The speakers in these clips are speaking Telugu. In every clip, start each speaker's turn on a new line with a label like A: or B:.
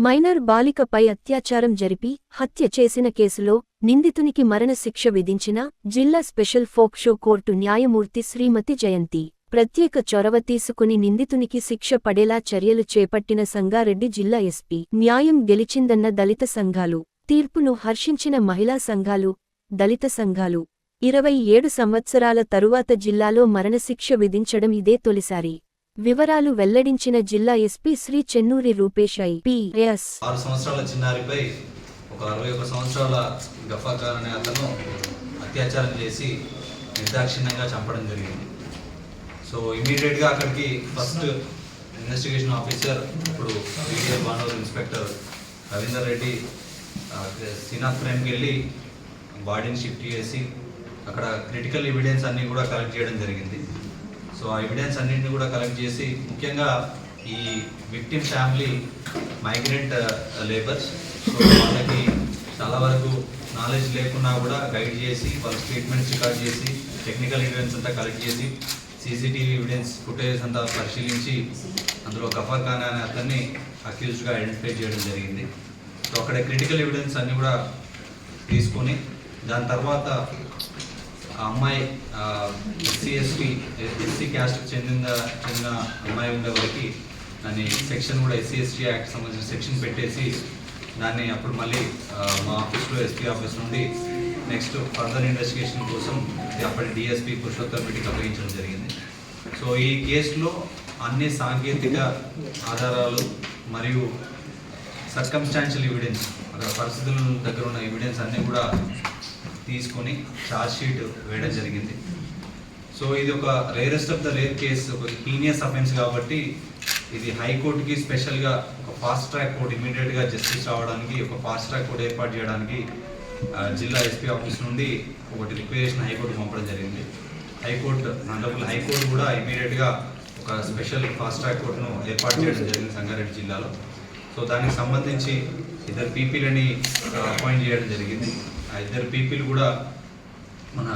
A: మైనర్ బాలికపై అత్యాచారం జరిపి హత్య చేసిన కేసులో నిందితునికి మరణశిక్ష విధించిన జిల్లా స్పెషల్ ఫోక్సో కోర్టు న్యాయమూర్తి శ్రీమతి జయంతి ప్రత్యేక చొరవ తీసుకుని నిందితునికి శిక్ష పడేలా చర్యలు చేపట్టిన సంగారెడ్డి జిల్లా ఎస్పీ. న్యాయం గెలిచిందన్న దళిత సంఘాలు. తీర్పును హర్షించిన మహిళా సంఘాలు, దళిత సంఘాలు. 27 సంవత్సరాల తరువాత జిల్లాలో మరణశిక్ష విధించడం ఇదే తొలిసారి. వివరాలు వెల్లడించిన జిల్లా ఎస్పీ శ్రీ చెన్నూరి రూపేష్ ఐ.పి.ఎస్.
B: 6 సంవత్సరాల చిన్నారిపై ఒక 61 సంవత్సరాల గఫార్ అనే అతను అత్యాచారం చేసి నిర్దాక్షిణ్యంగా చంపడం జరిగింది. సో ఇమీడియట్గా అక్కడికి ఫస్ట్ ఇన్వెస్టిగేషన్ ఆఫీసర్, ఇప్పుడు వీడియో బానూరు ఇన్స్పెక్టర్ రవీందర్ రెడ్డి సీనాథ్ ఫ్రేమ్కి వెళ్ళి బాడీని షిఫ్ట్ చేసి అక్కడ క్రిటికల్ ఎవిడెన్స్ అన్నీ కూడా కలెక్ట్ చేయడం జరిగింది. సో ఆ ఎవిడెన్స్ అన్నింటినీ కూడా కలెక్ట్ చేసి ముఖ్యంగా ఈ victim family migrant labours, so వాళ్ళకి చాలా వరకు నాలెడ్జ్ లేకున్నా కూడా గైడ్ చేసి వాళ్ళ స్టేట్మెంట్స్ రికార్డ్ చేసి టెక్నికల్ ఎవిడెన్స్ అంతా కలెక్ట్ చేసి సీసీటీవీ ఎవిడెన్స్ ఫుటేజ్ అంతా పరిశీలించి అందులో గఫార్ ఖాన్ అనే అతన్ని అక్యూజ్డ్గా ఐడెంటిఫై చేయడం జరిగింది. సో అక్కడ క్రిటికల్ ఎవిడెన్స్ అన్నీ కూడా తీసుకొని దాని తర్వాత ఆ అమ్మాయి ఎస్సీ క్యాస్ట్కి చెందిన అమ్మాయి ఉండేవారికి దాన్ని సెక్షన్ కూడా ఎస్సీ యాక్ట్ సంబంధించిన సెక్షన్ పెట్టేసి దాన్ని అప్పుడు మళ్ళీ మా ఆఫీస్లో ఎస్పీ ఆఫీస్ నుండి నెక్స్ట్ ఫర్దర్ ఇన్వెస్టిగేషన్ కోసం అప్పటి డిఎస్పీ పురుషోత్తమ్ రెడ్డికి అప్పగించడం జరిగింది. సో ఈ కేసులో అన్ని సాంకేతిక ఆధారాలు మరియు సర్కమ్స్టాన్షియల్ ఎవిడెన్స్, అక్కడ పరిస్థితుల దగ్గర ఉన్న ఎవిడెన్స్ అన్నీ కూడా తీసుకొని ఛార్జ్షీట్ వేయడం జరిగింది. సో ఇది ఒక rarest of the rare case, ఒక హీనియస్ అఫెన్స్ కాబట్టి ఇది హైకోర్టుకి స్పెషల్గా ఒక ఫాస్ట్ ట్రాక్ కోర్టు ఇమీడియట్గా జస్టిస్ రావడానికి ఒక ఫాస్ట్ ట్రాక్ కోర్టు ఏర్పాటు చేయడానికి జిల్లా ఎస్పీ ఆఫీస్ నుండి ఒకటి రిక్వెస్ట్ హైకోర్టు పంపడం జరిగింది. హైకోర్టు కూడా ఇమీడియట్గా ఒక స్పెషల్ ఫాస్ట్ ట్రాక్ కోర్టును ఏర్పాటు చేయడం జరిగింది సంగారెడ్డి జిల్లాలో. సో దానికి సంబంధించి 2 పీపీలని అపాయింట్ చేయడం జరిగింది. ఆ 2 పీపీలు కూడా మన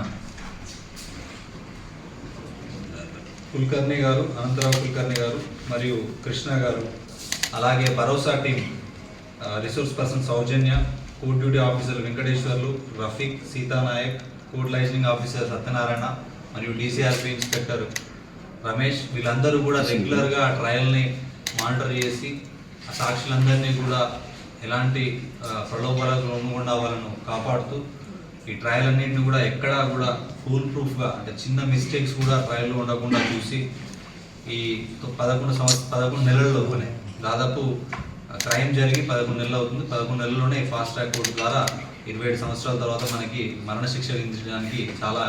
B: కుల్కర్ణి గారు, అనంతరావు కుల్కర్ణి గారు మరియు కృష్ణ గారు, అలాగే Bharosa team resource person Soujanya, court duty officer Venkateswarlu, Rafiq, Seethanayak, court liaisoning officer Satyanarayana మరియు డీసీఆర్పీ ఇన్స్పెక్టర్ రమేష్, వీళ్ళందరూ కూడా రెగ్యులర్గా ట్రయల్ని మానిటర్ చేసి ఆ సాక్షులందరినీ కూడా ఎలాంటి ప్రలోభాలకు లొంగకుండా వాళ్ళను కాపాడుతూ ఈ ట్రయల్ అన్నింటినీ కూడా ఎక్కడా కూడా ఫుల్ ప్రూఫ్గా, అంటే చిన్న మిస్టేక్స్ కూడా ట్రయల్లో ఉండకుండా చూసి ఈ 11 నెలల్లోనే దాదాపు క్రైమ్ జరిగి 11 నెలలు అవుతుంది. 11 నెలల్లోనే ఫాస్ట్ ట్రాక్ కోర్టు ద్వారా 27 సంవత్సరాల తర్వాత మనకి మరణశిక్ష విధించడానికి చాలా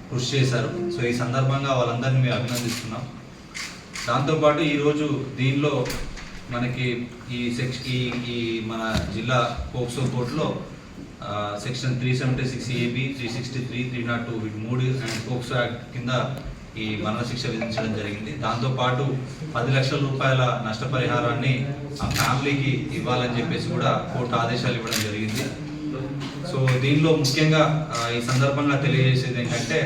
B: కృషి చేశారు. సో ఈ సందర్భంగా వాళ్ళందరినీ మేము అభినందిస్తున్నాం. దాంతోపాటు ఈరోజు దీనిలో మనకి ఈ మన జిల్లా పోక్సో కోర్టులో సెక్షన్ 376AB, 363, 302 వీటి 3 అండ్ పోక్సో యాక్ట్ కింద ఈ మరణశిక్ష విధించడం జరిగింది. దాంతోపాటు 10 లక్షల రూపాయల నష్టపరిహారాన్ని ఆ ఫ్యామిలీకి ఇవ్వాలని చెప్పేసి కూడా కోర్టు ఆదేశాలు ఇవ్వడం జరిగింది. సో దీనిలో ముఖ్యంగా ఈ సందర్భంగా తెలియజేసేది ఏంటంటే